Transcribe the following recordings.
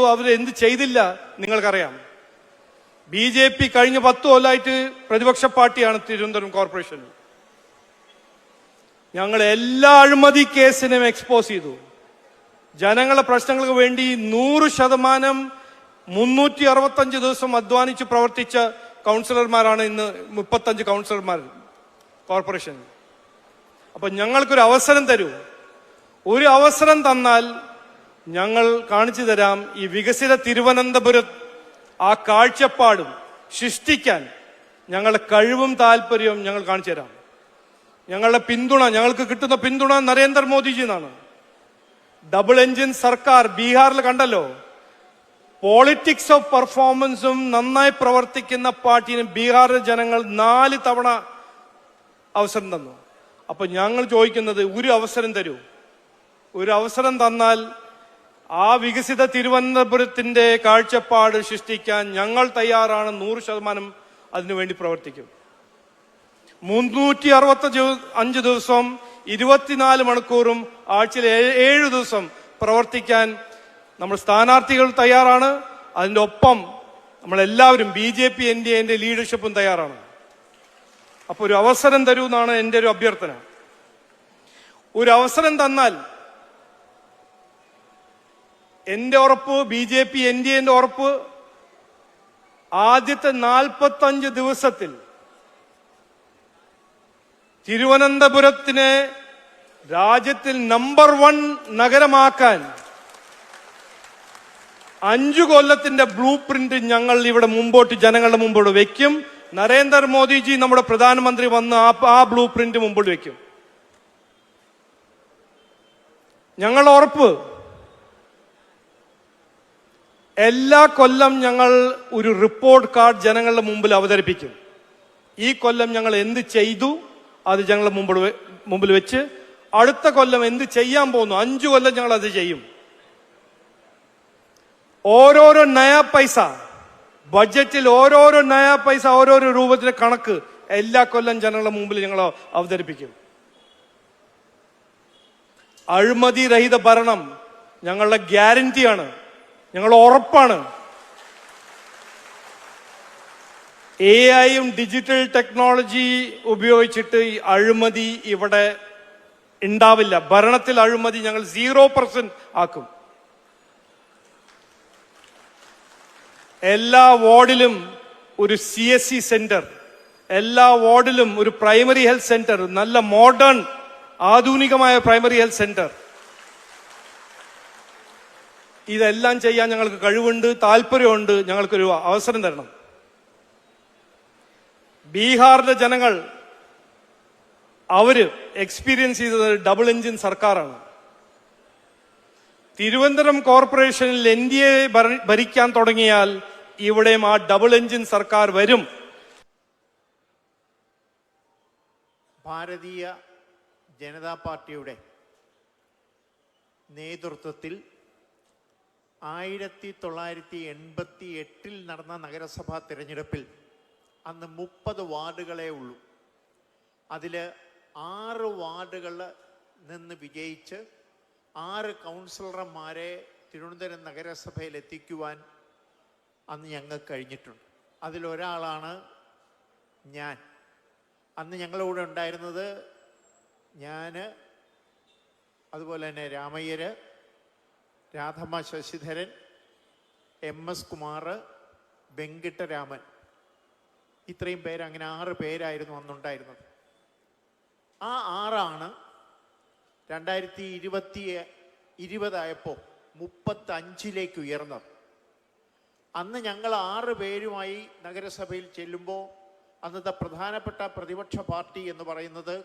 അവരെന്ത് ചെയ്തില്ല നിങ്ങൾക്കറിയാം. BJP കഴിഞ്ഞ 10 കൊല്ലമായിട്ട് പ്രതിപക്ഷ പാർട്ടിയാണ് തിരുവനന്തപുരം കോർപ്പറേഷനിൽ. ഞങ്ങൾ എല്ലാ അഴിമതി കേസിനും എക്സ്പോസ് ചെയ്തു. ജനങ്ങളുടെ പ്രശ്നങ്ങൾക്ക് വേണ്ടി 100% 365 ദിവസം അധ്വാനിച്ച് പ്രവർത്തിച്ച കൗൺസിലർമാരാണ് ഇന്ന് 35 കൗൺസിലർമാർ കോർപ്പറേഷനിൽ. അപ്പൊ ഞങ്ങൾക്കൊരു അവസരം തരൂ. ഒരു അവസരം തന്നാൽ ഞങ്ങൾ കാണിച്ചു തരാം ഈ വികസിത തിരുവനന്തപുരം ആ കാഴ്ചപ്പാടും സൃഷ്ടിക്കാൻ ഞങ്ങളുടെ കഴിവും താല്പര്യവും ഞങ്ങൾ കാണിച്ചു തരാം. ഞങ്ങളുടെ പിന്തുണ, ഞങ്ങൾക്ക് കിട്ടുന്ന പിന്തുണ നരേന്ദ്രമോദിജി എന്നാണ്. ഡബിൾ എഞ്ചിൻ സർക്കാർ ബീഹാറിൽ കണ്ടല്ലോ. പോളിറ്റിക്സ് ഓഫ് പെർഫോമൻസും നന്നായി പ്രവർത്തിക്കുന്ന പാർട്ടിന് ബീഹാറിലെ ജനങ്ങൾ 4 തവണ അവസരം തന്നു. അപ്പൊ ഞങ്ങൾ ചോദിക്കുന്നത് ഒരു അവസരം തരൂ. ഒരു അവസരം തന്നാൽ ആ വികസിത തിരുവനന്തപുരത്തിന്റെ കാഴ്ചപ്പാട് സൃഷ്ടിക്കാൻ ഞങ്ങൾ തയ്യാറാണ്. 100% അതിനുവേണ്ടി പ്രവർത്തിക്കും. 365 ദിവസം 24 മണിക്കൂറും ആഴ്ചയിൽ 7 ദിവസം പ്രവർത്തിക്കാൻ നമ്മൾ സ്ഥാനാർത്ഥികൾ തയ്യാറാണ്. അതിൻ്റെ ഒപ്പം നമ്മളെല്ലാവരും BJP NDAന്റെ ലീഡർഷിപ്പും തയ്യാറാണ്. അപ്പൊ ഒരു അവസരം തരൂ എന്നാണ് എൻ്റെ ഒരു അഭ്യർത്ഥന. ഒരു അവസരം തന്നാൽ എന്റെ ഉറപ്പ്, BJP NDAന്റെ ഉറപ്പ്, ആദ്യത്തെ 45 ദിവസത്തിൽ തിരുവനന്തപുരത്തിനെ രാജ്യത്തിൽ നമ്പർ 1 നഗരമാക്കാൻ 5 കൊല്ലത്തിന്റെ ബ്ലൂ പ്രിന്റ് ഞങ്ങൾ ഇവിടെ മുമ്പോട്ട് ജനങ്ങളുടെ മുമ്പോട്ട് വെക്കും. നരേന്ദ്രമോദിജി നമ്മുടെ പ്രധാനമന്ത്രി വന്ന് ആ ബ്ലൂ പ്രിന്റ് മുമ്പോട്ട് വെക്കും. ഞങ്ങളുടെ ഉറപ്പ്. എല്ലാ കൊല്ലം ഞങ്ങൾ ഒരു റിപ്പോർട്ട് കാർഡ് ജനങ്ങളുടെ മുമ്പിൽ അവതരിപ്പിക്കും. ഈ കൊല്ലം ഞങ്ങൾ എന്ത് ചെയ്തു അത് ഞങ്ങളുടെ മുമ്പിൽ വെച്ച് അടുത്ത കൊല്ലം എന്ത് ചെയ്യാൻ പോകുന്നു, 5 കൊല്ലം ഞങ്ങൾ അത് ചെയ്യും. ഓരോരോ നയാ പൈസ ബഡ്ജറ്റിൽ, ഓരോരോ നയാ പൈസ, ഓരോരോ രൂപത്തിന്റെ കണക്ക് എല്ലാ കൊല്ലം ജനങ്ങളുടെ മുമ്പിൽ ഞങ്ങൾ അവതരിപ്പിക്കും. അഴിമതി രഹിത ഭരണം ഞങ്ങളുടെ ഗ്യാരണ്ടിയാണ്, ഞങ്ങളുടെ ഉറപ്പാണ്. AI-യും ഡിജിറ്റൽ ടെക്നോളജി ഉപയോഗിച്ചിട്ട് ഈ അഴിമതി ഇവിടെ ഉണ്ടാവില്ല. ഭരണത്തിൽ അഴിമതി ഞങ്ങൾ 0% ആക്കും. എല്ലാ വാർഡിലും ഒരു CSC സെന്റർ, എല്ലാ വാർഡിലും ഒരു പ്രൈമറി ഹെൽത്ത് സെന്റർ, നല്ല മോഡേൺ ആധുനികമായ പ്രൈമറി ഹെൽത്ത് സെന്റർ. ഇതെല്ലാം ചെയ്യാൻ ഞങ്ങൾക്ക് കഴിവുണ്ട്, താല്പര്യമുണ്ട്. ഞങ്ങൾക്കൊരു അവസരം തരണം. ബീഹാറിലെ ജനങ്ങൾ അവര് എക്സ്പീരിയൻസ് ചെയ്തത് ഡബിൾ എഞ്ചിൻ സർക്കാരാണ്. തിരുവനന്തപുരം കോർപ്പറേഷനിൽ NDA ഭരിക്കാൻ തുടങ്ങിയാൽ ഇവിടെയും ആ ഡബിൾ എഞ്ചിൻ സർക്കാർ വരും. ഭാരതീയ ജനതാ പാർട്ടിയുടെ നേതൃത്വത്തിൽ 1988 നടന്ന നഗരസഭാ തിരഞ്ഞെടുപ്പിൽ അന്ന് 30 വാർഡുകളേ ഉള്ളൂ. അതിൽ 6 വാർഡുകളിൽ നിന്ന് വിജയിച്ച് 6 കൗൺസിലർമാരെ തിരുവനന്തപുരം നഗരസഭയിൽ എത്തിക്കുവാൻ അന്ന് ഞങ്ങൾക്ക് കഴിഞ്ഞിട്ടുണ്ട്. അതിലൊരാളാണ് ഞാൻ. അന്ന് ഞങ്ങളുടെ കൂടെ ഉണ്ടായിരുന്നത് ഞാൻ, അതുപോലെ തന്നെ രാമയ്യര്, രാധമ്മ ശശിധരൻ, MS കുമാർ, വെങ്കിട്ടരാമൻ, ഇത്രയും പേര്, അങ്ങനെ 6 പേരായിരുന്നു അന്നുണ്ടായിരുന്നത്. ആ 6 2020 ആയപ്പോൾ 35 ഉയർന്നത്. അന്ന് ഞങ്ങൾ 6 പേരുമായി നഗരസഭയിൽ ചെല്ലുമ്പോൾ അന്നത്തെ പ്രധാനപ്പെട്ട പ്രതിപക്ഷ പാർട്ടി എന്ന് പറയുന്നത്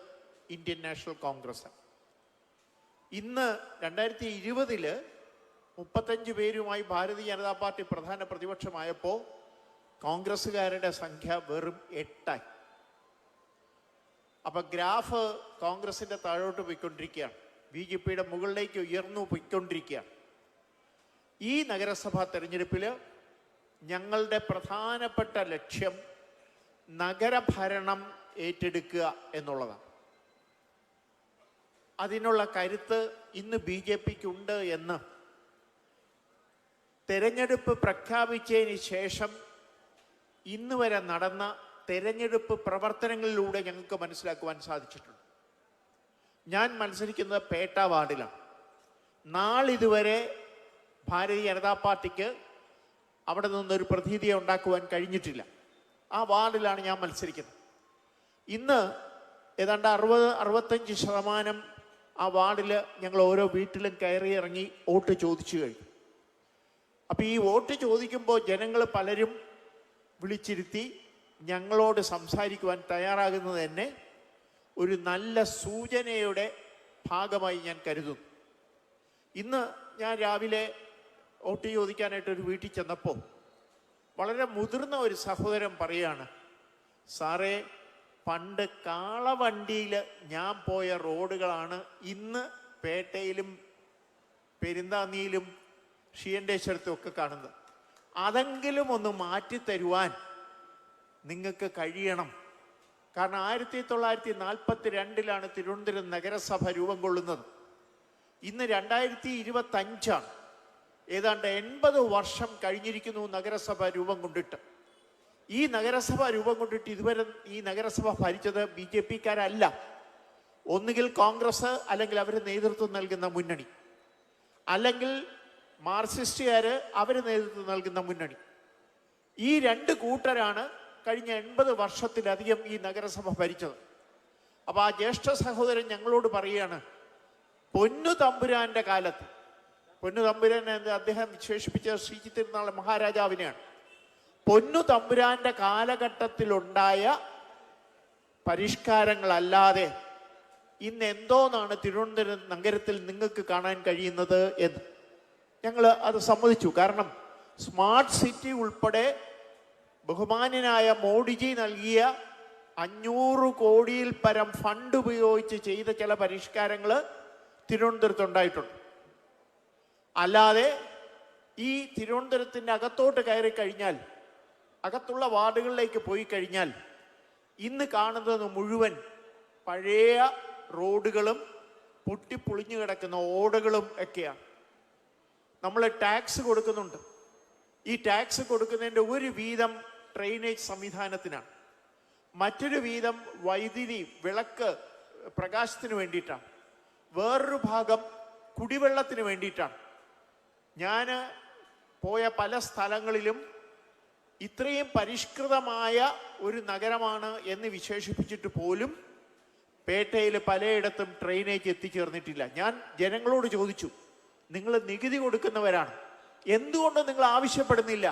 ഇന്ത്യൻ നാഷണൽ കോൺഗ്രസ്. ഇന്ന് 2020 35 പേരുമായി ഭാരതീയ ജനതാ പാർട്ടി പ്രധാന പ്രതിപക്ഷമായപ്പോൾ കോൺഗ്രസ്സുകാരുടെ സംഖ്യ വെറും 8. അപ്പൊ ഗ്രാഫ് കോൺഗ്രസിന്റെ താഴോട്ട് പോയിക്കൊണ്ടിരിക്കുകയാണ്, BJPയുടെ മുകളിലേക്ക് ഉയർന്നു പോയിക്കൊണ്ടിരിക്കുകയാണ്. ഈ നഗരസഭാ തെരഞ്ഞെടുപ്പിൽ ഞങ്ങളുടെ പ്രധാനപ്പെട്ട ലക്ഷ്യം നഗരഭരണം ഏറ്റെടുക്കുക എന്നുള്ളതാണ്. അതിനുള്ള കരുത്ത് ഇന്ന് BJPക്ക് ഉണ്ട് എന്ന് തെരഞ്ഞെടുപ്പ് പ്രഖ്യാപിച്ചതിന് ശേഷം ഇന്ന് വരെ നടന്ന തെരഞ്ഞെടുപ്പ് പ്രവർത്തനങ്ങളിലൂടെ ഞങ്ങൾക്ക് മനസ്സിലാക്കുവാൻ സാധിച്ചിട്ടുണ്ട്. ഞാൻ മത്സരിക്കുന്നത് പേട്ട വാർഡിലാണ്. നാളിതുവരെ ഭാരതീയ ജനതാ പാർട്ടിക്ക് അവിടെ നിന്നൊരു പ്രതീതിയെ ഉണ്ടാക്കുവാൻ കഴിഞ്ഞിട്ടില്ല. ആ വാർഡിലാണ് ഞാൻ മത്സരിക്കുന്നത്. ഇന്ന് ഏതാണ്ട് 60-65% ആ വാർഡിൽ ഞങ്ങൾ ഓരോ വീട്ടിലും കയറി ഇറങ്ങി വോട്ട് ചോദിച്ചു കഴിഞ്ഞു. അപ്പം ഈ വോട്ട് ചോദിക്കുമ്പോൾ ജനങ്ങൾ പലരും വിളിച്ചിരുത്തി ഞങ്ങളോട് സംസാരിക്കുവാൻ തയ്യാറാകുന്നത് തന്നെ ഒരു നല്ല സൂചനയുടെ ഭാഗമായി ഞാൻ കരുതുന്നു. ഇന്ന് ഞാൻ രാവിലെ വോട്ട് ചോദിക്കാനായിട്ട് ഒരു വീട്ടിൽ ചെന്നപ്പോൾ വളരെ മുതിർന്ന ഒരു സഹോദരൻ പറയാണ്, സാറേ, പണ്ട് കാളവണ്ടിയിൽ ഞാൻ പോയ റോഡുകളാണ് ഇന്ന് പേട്ടയിലും പെരുന്താന്നിയിലും ഷീയണ്ടേശ്വരത്തും ഒക്കെ കാണുന്നത്. അതെങ്കിലും ഒന്ന് മാറ്റിത്തരുവാൻ നിങ്ങൾക്ക് കഴിയണം. കാരണം 1942 തിരുവനന്തപുരം നഗരസഭ രൂപം കൊള്ളുന്നത്. ഇന്ന് 2025. ഏതാണ്ട് 80 വർഷം കഴിഞ്ഞിരിക്കുന്നു നഗരസഭ രൂപം കൊണ്ടിട്ട്. ഈ നഗരസഭ രൂപം കൊണ്ടിട്ട് ഇതുവരെ ഈ നഗരസഭ ഭരിച്ചത് BJPക്കാരല്ല. ഒന്നുകിൽ കോൺഗ്രസ്, അല്ലെങ്കിൽ അവർ നേതൃത്വം നൽകുന്ന മുന്നണി, അല്ലെങ്കിൽ മാർക്സിസ്റ്റുകാർ അവർ നേതൃത്വം നൽകുന്ന മുന്നണി. ഈ രണ്ട് കൂട്ടരാണ് കഴിഞ്ഞ 80 വർഷത്തിലധികം ഈ നഗരസഭ ഭരിച്ചത്. അപ്പോൾ ആ ജ്യേഷ്ഠ സഹോദരൻ ഞങ്ങളോട് പറയുകയാണ്, പൊന്നു തമ്പുരാന്റെ കാലത്ത്, പൊന്നു തമ്പുരാൻ എന്ന് അദ്ദേഹം വിശേഷിപ്പിച്ച ശ്രീ തിരുനാൾ മഹാരാജാവിനെയാണ്, പൊന്നു തമ്പുരാന്റെ കാലഘട്ടത്തിലുണ്ടായ പരിഷ്കാരങ്ങളല്ലാതെ ഇന്ന് എന്തോന്നാണ് തിരുവനന്തപുരം നഗരത്തിൽ നിങ്ങൾക്ക് കാണാൻ കഴിയുന്നത് എന്ന് ഞങ്ങൾ അത് സമ്മതിച്ചു. കാരണം സ്മാർട്ട് സിറ്റി ഉൾപ്പെടെ ബഹുമാന്യനായ മോഡിജി നൽകിയ 500 കോടിയിൽ പരം ഫണ്ട് ഉപയോഗിച്ച് ചെയ്ത ചില പരിഷ്കാരങ്ങൾ തിരുവനന്തപുരത്ത് ഉണ്ടായിട്ടുണ്ട്. അല്ലാതെ ഈ തിരുവനന്തപുരത്തിൻ്റെ അകത്തോട്ട് കയറി കഴിഞ്ഞാൽ, അകത്തുള്ള വാർഡുകളിലേക്ക് പോയി കഴിഞ്ഞാൽ ഇന്ന് കാണുന്നത് മുഴുവൻ പഴയ റോഡുകളും പൊട്ടിപ്പൊളിഞ്ഞു കിടക്കുന്ന ഓടകളും ഒക്കെയാണ്. നമ്മൾ ടാക്സ് കൊടുക്കുന്നുണ്ട്. ഈ ടാക്സ് കൊടുക്കുന്നതിൻ്റെ ഒരു വീതം ഡ്രെയിനേജ് സംവിധാനത്തിനാണ്, മറ്റൊരു വീതം വൈദ്യുതി, വിളക്ക്, പ്രകാശത്തിന് വേണ്ടിയിട്ടാണ്, വേറൊരു ഭാഗം കുടിവെള്ളത്തിന് വേണ്ടിയിട്ടാണ്. ഞാൻ പോയ പല സ്ഥലങ്ങളിലും ഇത്രയും പരിഷ്കൃതമായ ഒരു നഗരമാണ് എന്ന് വിശേഷിപ്പിച്ചിട്ട് പോലും പേട്ടയിൽ പലയിടത്തും ഡ്രെയിനേജ് എത്തിച്ചേർന്നിട്ടില്ല. ഞാൻ ജനങ്ങളോട് ചോദിച്ചു, നിങ്ങൾ നികുതി കൊടുക്കുന്നവരാണ്, എന്തുകൊണ്ട് നിങ്ങൾ ആവശ്യപ്പെടുന്നില്ല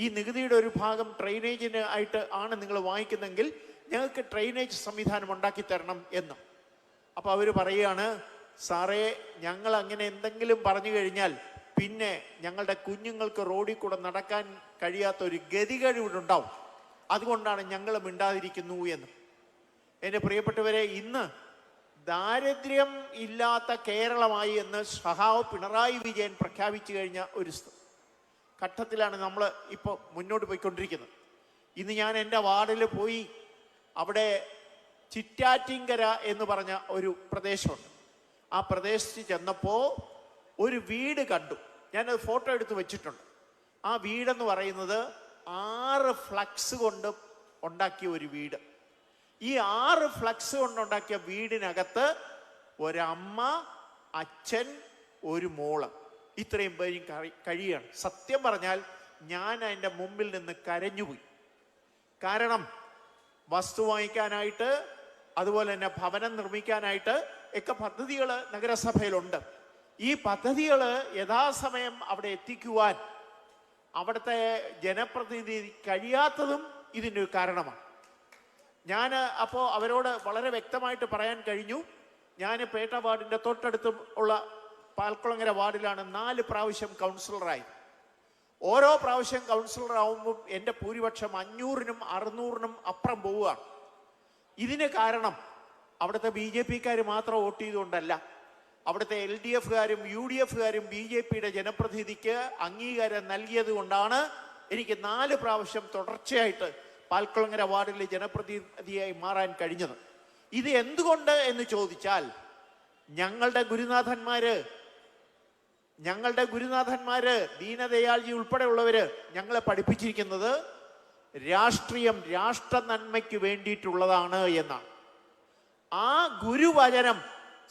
ഈ നികുതിയുടെ ഒരു ഭാഗം ഡ്രെയിനേജിന് ആയിട്ട് ആണ് നിങ്ങൾ വാങ്ങിക്കുന്നെങ്കിൽ ഞങ്ങൾക്ക് ഡ്രെയിനേജ് സംവിധാനം ഉണ്ടാക്കി തരണം എന്ന്. അപ്പോൾ അവർ പറയുകയാണ്, സാറേ, ഞങ്ങൾ അങ്ങനെ എന്തെങ്കിലും പറഞ്ഞു കഴിഞ്ഞാൽ പിന്നെ ഞങ്ങളുടെ കുഞ്ഞുങ്ങൾക്ക് റോഡിൽ കൂടെ നടക്കാൻ കഴിയാത്ത ഒരു ഗതികേട് ഇവിടെ ഉണ്ടാവും, അതുകൊണ്ടാണ് ഞങ്ങൾ മിണ്ടാതിരിക്കുന്നു എന്ന്. എൻ്റെ പ്രിയപ്പെട്ടവരെ, ഇന്ന് ദാരിദ്ര്യം ഇല്ലാത്ത കേരളമായി എന്ന് സഖാവ് പിണറായി വിജയൻ പ്രഖ്യാപിച്ചു കഴിഞ്ഞ ഒരു ഘട്ടത്തിലാണ് നമ്മൾ ഇപ്പോൾ മുന്നോട്ട് പോയിക്കൊണ്ടിരിക്കുന്നത്. ഇന്ന് ഞാൻ എൻ്റെ വാർഡിൽ പോയി, അവിടെ ചിറ്റാറ്റിങ്കര എന്ന് പറഞ്ഞ ഒരു പ്രദേശമുണ്ട്. ആ പ്രദേശത്ത് ചെന്നപ്പോൾ ഒരു വീട് കണ്ടു. ഞാനത് ഫോട്ടോ എടുത്ത് വെച്ചിട്ടുണ്ട്. ആ വീടെന്ന് പറയുന്നത് 6 ഫ്ലക്സ് കൊണ്ട് ഉണ്ടാക്കിയ ഒരു വീട്. ഈ 6 ഫ്ലക്സ് കൊണ്ടുണ്ടാക്കിയ വീടിനകത്ത് ഒരമ്മ, അച്ഛൻ, ഒരു മോള്, ഇത്രയും പേരും കഴിയുകയാണ്. സത്യം പറഞ്ഞാൽ ഞാൻ അതിൻ്റെ മുമ്പിൽ നിന്ന് കരഞ്ഞുപോയി. കാരണം വസ്തു വാങ്ങിക്കാനായിട്ട്, അതുപോലെ തന്നെ ഭവനം നിർമ്മിക്കാനായിട്ട് ഒക്കെ പദ്ധതികൾ നഗരസഭയിലുണ്ട്. ഈ പദ്ധതികൾ യഥാസമയം അവിടെ എത്തിക്കുവാൻ അവിടുത്തെ ജനപ്രതിനിധി കഴിയാത്തതും ഇതിൻ്റെ ഒരു കാരണമാണ്. ഞാൻ അപ്പോൾ അവരോട് വളരെ വ്യക്തമായിട്ട് പറയാൻ കഴിഞ്ഞു, ഞാൻ പേട്ട വാർഡിൻ്റെ തൊട്ടടുത്ത് ഉള്ള പാൽക്കുളങ്ങര വാർഡിലാണ് 4 പ്രാവശ്യം കൗൺസിലറായി. ഓരോ പ്രാവശ്യം കൗൺസിലറാവുമ്പം എൻ്റെ ഭൂരിപക്ഷം 500-നും 600-നും അപ്പുറം പോവുകയാണ്. ഇതിന് കാരണം അവിടുത്തെ BJPക്കാർ മാത്രം വോട്ട് ചെയ്തുകൊണ്ടല്ല, അവിടുത്തെ LDFകാരും UDFകാരും BJPയുടെ ജനപ്രതിനിധിക്ക് അംഗീകാരം നൽകിയത് കൊണ്ടാണ് എനിക്ക് 4 പ്രാവശ്യം തുടർച്ചയായിട്ട് പാൽക്കുളങ്ങര വാർഡിലെ ജനപ്രതിനിധിയായി മാറാൻ കഴിഞ്ഞത്. ഇത് എന്തുകൊണ്ട് എന്ന് ചോദിച്ചാൽ, ഞങ്ങളുടെ ഗുരുനാഥന്മാര് ഞങ്ങളുടെ ഗുരുനാഥന്മാര് ദീനദയാൽജി ഉൾപ്പെടെയുള്ളവര് ഞങ്ങളെ പഠിപ്പിച്ചിരിക്കുന്നത് രാഷ്ട്രീയം രാഷ്ട്ര നന്മയ്ക്ക് വേണ്ടിയിട്ടുള്ളതാണ് എന്നാണ്. ആ ഗുരുവചനം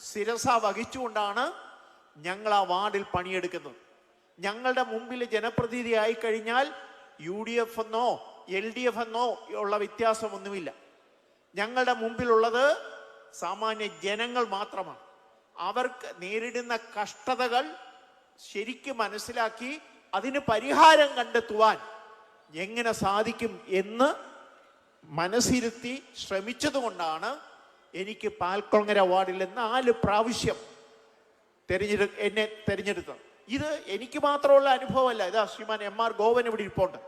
ശിരസ വഹിച്ചുകൊണ്ടാണ് ഞങ്ങൾ ആ വാർഡിൽ പണിയെടുക്കുന്നത്. ഞങ്ങളുടെ മുമ്പിൽ ജനപ്രതിനിധി ആയി കഴിഞ്ഞാൽ UDF എന്നോ LDF എന്നോ ഉള്ള വ്യത്യാസമൊന്നുമില്ല. ഞങ്ങളുടെ മുമ്പിലുള്ളത് സാമാന്യ ജനങ്ങൾ മാത്രമാണ്. അവർക്ക് നേരിടുന്ന കഷ്ടതകൾ ശരിക്കും മനസ്സിലാക്കി അതിന് പരിഹാരം കണ്ടെത്തുവാൻ എങ്ങനെ സാധിക്കും എന്ന് മനസ്സിരുത്തി ശ്രമിച്ചതുകൊണ്ടാണ് എനിക്ക് പാൽക്കൊളങ്ങര വാർഡിൽ 4 പ്രാവശ്യം എന്നെ തെരഞ്ഞെടുത്തത്. ഇത് എനിക്ക് മാത്രമുള്ള അനുഭവമല്ല. ഇതാ ശ്രീമാൻ MR ഗോവൻ ഇവിടെ ഇരിപ്പുണ്ട്.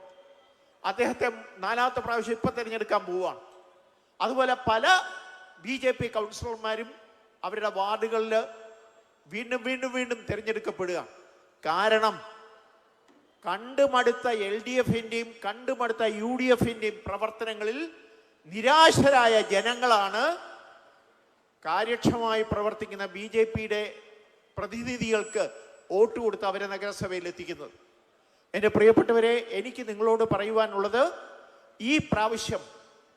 അദ്ദേഹത്തെ 4ാമത്തെ പ്രാവശ്യം ഇപ്പം തിരഞ്ഞെടുക്കാൻ പോവുകയാണ്. അതുപോലെ പല BJP കൗൺസിലർമാരും അവരുടെ വാർഡുകളിൽ വീണ്ടും വീണ്ടും വീണ്ടും തിരഞ്ഞെടുക്കപ്പെടുക. കാരണം കണ്ടുമടുത്ത LDFന്റെയും കണ്ടുമടുത്ത UDFന്റെയും പ്രവർത്തനങ്ങളിൽ നിരാശരായ ജനങ്ങളാണ് കാര്യക്ഷമമായി പ്രവർത്തിക്കുന്ന BJPയുടെ പ്രതിനിധികൾക്ക് വോട്ട് കൊടുത്ത് അവരെ നഗരസഭയിൽ എത്തിക്കുന്നത്. എൻ്റെ പ്രിയപ്പെട്ടവരെ, എനിക്ക് നിങ്ങളോട് പറയുവാനുള്ളത്, ഈ പ്രാവശ്യം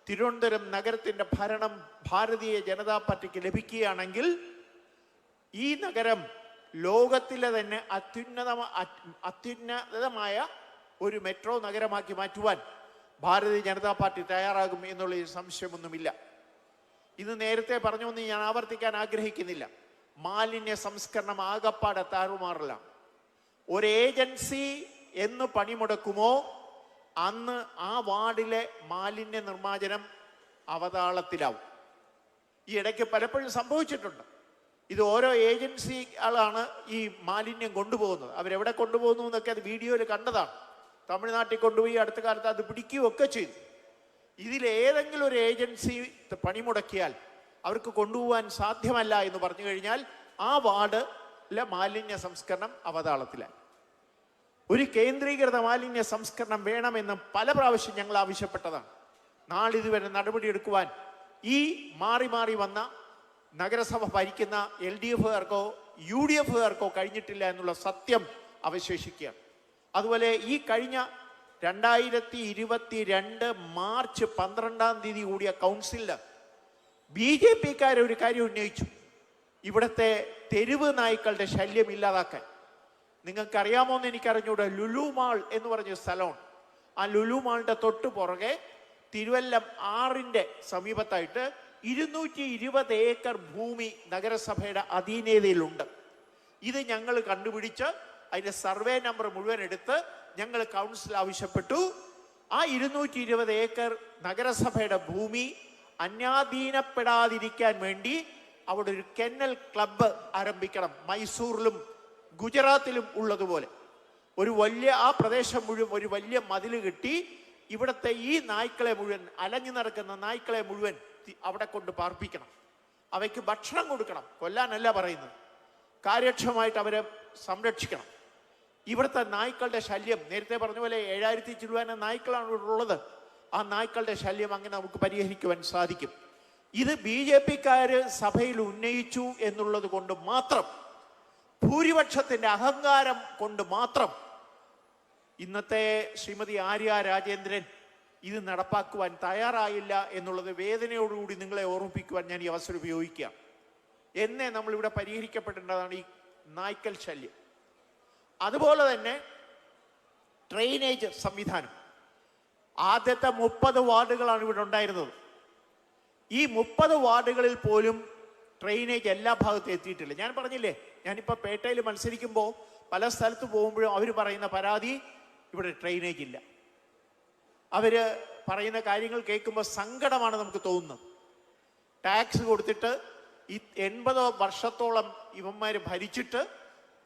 തിരുവനന്തപുരം നഗരത്തിൻ്റെ ഭരണം ഭാരതീയ ജനതാ പാർട്ടിക്ക് ലഭിക്കുകയാണെങ്കിൽ ഈ നഗരം ലോകത്തിലെ തന്നെ അത്യുന്നതമായ ഒരു മെട്രോ നഗരമാക്കി മാറ്റുവാൻ ഭാരതീയ ജനതാ പാർട്ടി തയ്യാറാകും എന്നുള്ള സംശയമൊന്നുമില്ല. ഇത് നേരത്തെ പറഞ്ഞൊന്നും ഞാൻ ആവർത്തിക്കാൻ ആഗ്രഹിക്കുന്നില്ല. മാലിന്യ സംസ്കരണം ആകപ്പാടെ താറുമാറില്ല. ഒരു ഏജൻസി എന്ന് പണിമുടക്കുമോ അന്ന് ആ വാർഡിലെ മാലിന്യ നിർമ്മാർജ്ജനം അവതാളത്തിലാവും. ഈ ഇടയ്ക്ക് പലപ്പോഴും സംഭവിച്ചിട്ടുണ്ട്. ഇത് ഓരോ ഏജൻസി ആളാണ് ഈ മാലിന്യം കൊണ്ടുപോകുന്നത്. അവരെവിടെ കൊണ്ടുപോകുന്നു എന്നൊക്കെ അത് വീഡിയോയിൽ കണ്ടതാണ്. തമിഴ്നാട്ടിൽ കൊണ്ടുപോയി അടുത്ത കാലത്ത് അത് പിടിക്കുകയൊക്കെ ചെയ്തു. ഇതിലേതെങ്കിലും ഒരു ഏജൻസി പണിമുടക്കിയാൽ അവർക്ക് കൊണ്ടുപോകാൻ സാധ്യമല്ല എന്ന് പറഞ്ഞു കഴിഞ്ഞാൽ ആ വാർഡിലെ മാലിന്യ സംസ്കരണം അവതാളത്തിലായി. ഒരു കേന്ദ്രീകൃത മാലിന്യ സംസ്കരണം വേണമെന്ന് പല പ്രാവശ്യം ഞങ്ങൾ ആവശ്യപ്പെട്ടതാണ്. നാളിതുവരെ നടപടിയെടുക്കുവാൻ ഈ മാറി മാറി വന്ന നഗരസഭ ഭരിക്കുന്ന LDFകാർക്കോ UDFകാർക്കോ കഴിഞ്ഞിട്ടില്ല എന്നുള്ള സത്യം അവശേഷിക്കുക. അതുപോലെ ഈ കഴിഞ്ഞ 2022 മാർച്ച് 12-ാം തീയതി കൂടിയ കൗൺസിലിൽ BJPക്കാർ ഒരു കാര്യം ഉന്നയിച്ചു. ഇവിടുത്തെ തെരുവ് നായ്ക്കളുടെ ശല്യം ഇല്ലാതാക്കാൻ. നിങ്ങൾക്കറിയാമോ എന്ന് എനിക്കറിഞ്ഞൂടെ, ലുലു മാൾ എന്ന് പറഞ്ഞ സ്ഥലമുണ്ട്. ആ ലുലു മാളിൻ്റെ തൊട്ട് പുറകെ തിരുവല്ലം 6ന്റെ സമീപത്തായിട്ട് 220 ഏക്കർ ഭൂമി നഗരസഭയുടെ അധീനതയിലുണ്ട്. ഇത് ഞങ്ങൾ കണ്ടുപിടിച്ച് അതിൻ്റെ സർവേ നമ്പർ മുഴുവൻ എടുത്ത് ഞങ്ങൾ കൗൺസിൽ ആവശ്യപ്പെട്ടു. ആ 220 ഏക്കർ നഗരസഭയുടെ ഭൂമി അന്യാധീനപ്പെടാതിരിക്കാൻ വേണ്ടി അവിടെ ഒരു കെന്നൽ ക്ലബ്ബ് ആരംഭിക്കണം. മൈസൂറിലും ഗുജറാത്തിലും ഉള്ളതുപോലെ ആ പ്രദേശം മുഴുവൻ ഒരു വലിയ മതിൽ കെട്ടി ഇവിടുത്തെ ഈ നായ്ക്കളെ മുഴുവൻ, അലഞ്ഞു നടക്കുന്ന നായ്ക്കളെ മുഴുവൻ അവിടെ കൊണ്ട് പാർപ്പിക്കണം. അവയ്ക്ക് ഭക്ഷണം കൊടുക്കണം, കൊല്ലാനല്ല പറയുന്നത്. കാര്യക്ഷമമായിട്ട് അവരെ സംരക്ഷിക്കണം. ഇവിടുത്തെ നായ്ക്കളുടെ ശല്യം നേരത്തെ പറഞ്ഞ പോലെ 7000 ചില്ലുവാന നായ്ക്കളാണ് ഇവിടെ ഉള്ളത്. ആ നായ്ക്കളുടെ ശല്യം അങ്ങനെ നമുക്ക് പരിഹരിക്കുവാൻ സാധിക്കും. ഇത് BJPക്കാര് സഭയിൽ ഉന്നയിച്ചു എന്നുള്ളത് കൊണ്ട് മാത്രം, ഭൂരിപക്ഷത്തിന്റെ അഹങ്കാരം കൊണ്ട് മാത്രം ഇന്നത്തെ ശ്രീമതി ആര്യ രാജേന്ദ്രൻ ഇത് നടപ്പാക്കുവാൻ തയ്യാറായില്ല എന്നുള്ളത് വേദനയോടുകൂടി നിങ്ങളെ ഓർമ്മിപ്പിക്കുവാൻ ഞാൻ ഈ അവസരം ഉപയോഗിക്കുക. എന്നെ നമ്മളിവിടെ പരിഹരിക്കപ്പെടേണ്ടതാണ് ഈ നായ്ക്കൽ ശല്യം. അതുപോലെ തന്നെ ഡ്രെയിനേജ് സംവിധാനം. ആദ്യത്തെ 30 വാർഡുകളാണ് ഇവിടെ ഉണ്ടായിരുന്നത്. ഈ 30 വാർഡുകളിൽ പോലും ഡ്രെയിനേജ് എല്ലാ ഭാഗത്തും എത്തിയിട്ടില്ല. ഞാൻ പറഞ്ഞില്ലേ, ഞാനിപ്പോൾ പേട്ടയിൽ മത്സരിക്കുമ്പോൾ പല സ്ഥലത്ത് പോകുമ്പോഴും അവർ പറയുന്ന പരാതി ഇവിടെ ഡ്രെയിനേജ് ഇല്ല. അവർ പറയുന്ന കാര്യങ്ങൾ കേൾക്കുമ്പോൾ സങ്കടമാണ് നമുക്ക് തോന്നുന്നത്. ടാക്സ് കൊടുത്തിട്ട് ഈ 80 വർഷത്തോളം ഇവന്മാർ ഭരിച്ചിട്ട്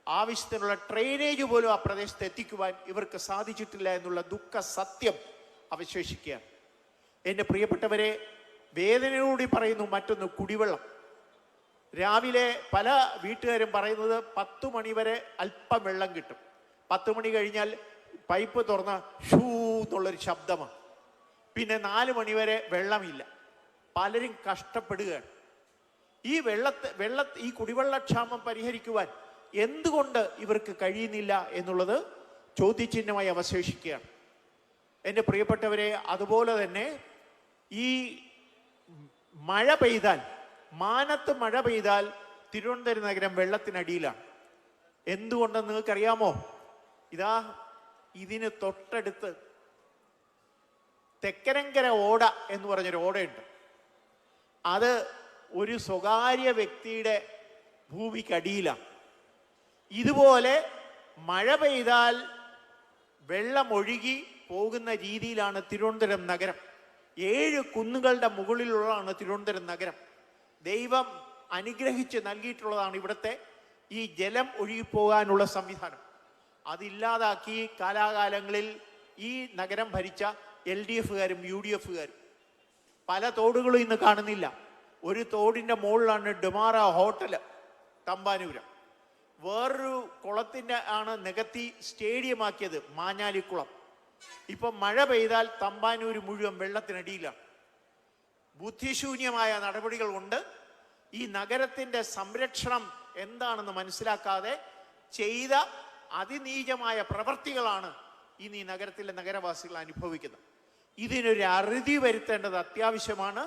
ആവശ്യത്തിനുള്ള ഡ്രെയിനേജ് പോലും ആ പ്രദേശത്ത് എത്തിക്കുവാൻ ഇവർക്ക് സാധിച്ചിട്ടില്ല എന്നുള്ള ദുഃഖ സത്യം അവശേഷിക്കുകയാണ്. എൻ്റെ പ്രിയപ്പെട്ടവരെ, വേദനയോടുകൂടി പറയുന്നു മറ്റൊന്ന്, കുടിവെള്ളം. രാവിലെ പല വീട്ടുകാരും പറയുന്നത് 10 മണി വരെ അല്പം വെള്ളം കിട്ടും. 10 മണി കഴിഞ്ഞാൽ പൈപ്പ് തുറന്ന ഷൂ എന്നുള്ളൊരു ശബ്ദമാണ്. പിന്നെ 4 മണി വരെ വെള്ളമില്ല. പലരും കഷ്ടപ്പെടുകയാണ്. ഈ കുടിവെള്ളക്ഷാമം പരിഹരിക്കുവാൻ എന്തുകൊണ്ട് ഇവർക്ക് കഴിയുന്നില്ല എന്നുള്ളത് ചോദ്യചിഹ്നമായി അവശേഷിക്കുകയാണ്. എൻ്റെ പ്രിയപ്പെട്ടവരെ, അതുപോലെ തന്നെ ഈ മഴ പെയ്താൽ, മാനത്ത് മഴ പെയ്താൽ തിരുവനന്തപുരം നഗരം വെള്ളത്തിനടിയിലാണ്. എന്തുകൊണ്ടെന്ന് നിങ്ങൾക്കറിയാമോ? ഇതാ ഇതിന് തൊട്ടടുത്ത് തെക്കനങ്കര ഓട എന്ന് പറഞ്ഞൊരു ഓടയുണ്ട്. അത് ഒരു സ്വകാര്യ വ്യക്തിയുടെ ഭൂമിക്കടിയിലാണ്. ഇതുപോലെ മഴ പെയ്താൽ വെള്ളമൊഴുകി പോകുന്ന രീതിയിലാണ് തിരുവനന്തപുരം നഗരം. 7 കുന്നുകളുടെ മുകളിലുള്ളതാണ് തിരുവനന്തപുരം നഗരം. ദൈവം അനുഗ്രഹിച്ച് നൽകിയിട്ടുള്ളതാണ് ഇവിടുത്തെ ഈ ജലം ഒഴുകിപ്പോകാനുള്ള സംവിധാനം. അതില്ലാതാക്കി കാലാകാലങ്ങളിൽ ഈ നഗരം ഭരിച്ച LDFകാരും UDFകാരും. പല തോടുകളും ഇന്ന് കാണുന്നില്ല. ഒരു തോടിൻ്റെ മുകളിലാണ് ഡുമാറ ഹോട്ടൽ തമ്പാനൂരം. വേറൊരു കുളത്തിൻ്റെ ആണ് നികത്തി സ്റ്റേഡിയമാക്കിയത് മാഞ്ഞാലിക്കുളം. ഇപ്പം മഴ പെയ്താൽ തമ്പാനൂർ മുഴുവൻ വെള്ളത്തിനടിയിലാണ്. ബുദ്ധിശൂന്യമായ നടപടികൾ കൊണ്ട് ഈ നഗരത്തിൻ്റെ സംരക്ഷണം എന്താണെന്ന് മനസ്സിലാക്കാതെ ചെയ്ത അതിനീചമായ പ്രവർത്തികളാണ് ഇന്ന് ഈ നഗരത്തിലെ നഗരവാസികൾ അനുഭവിക്കുന്നത്. ഇതിനൊരു അറുതി വരുത്തേണ്ടത് അത്യാവശ്യമാണ്.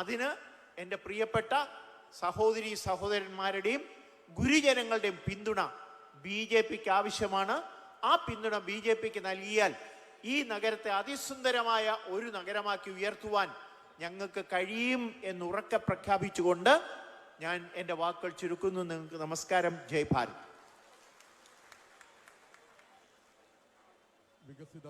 അതിന് എൻ്റെ പ്രിയപ്പെട്ട സഹോദരി സഹോദരന്മാരുടെയും ഗുരുജനങ്ങളുടെയും പിന്തുണ BJPക്ക് ആവശ്യമാണ്. ആ പിന്തുണ BJPക്ക് നൽകിയാൽ ഈ നഗരത്തെ അതിസുന്ദരമായ ഒരു നഗരമാക്കി ഉയർത്തുവാൻ ഞങ്ങൾക്ക് കഴിയും എന്ന് ഉറക്കെ പ്രഖ്യാപിച്ചുകൊണ്ട് ഞാൻ എൻ്റെ വാക്കുകൾ ചുരുക്കുന്നു. നിങ്ങൾക്ക് നമസ്കാരം. ജയ് ഭാരത്. വികസിത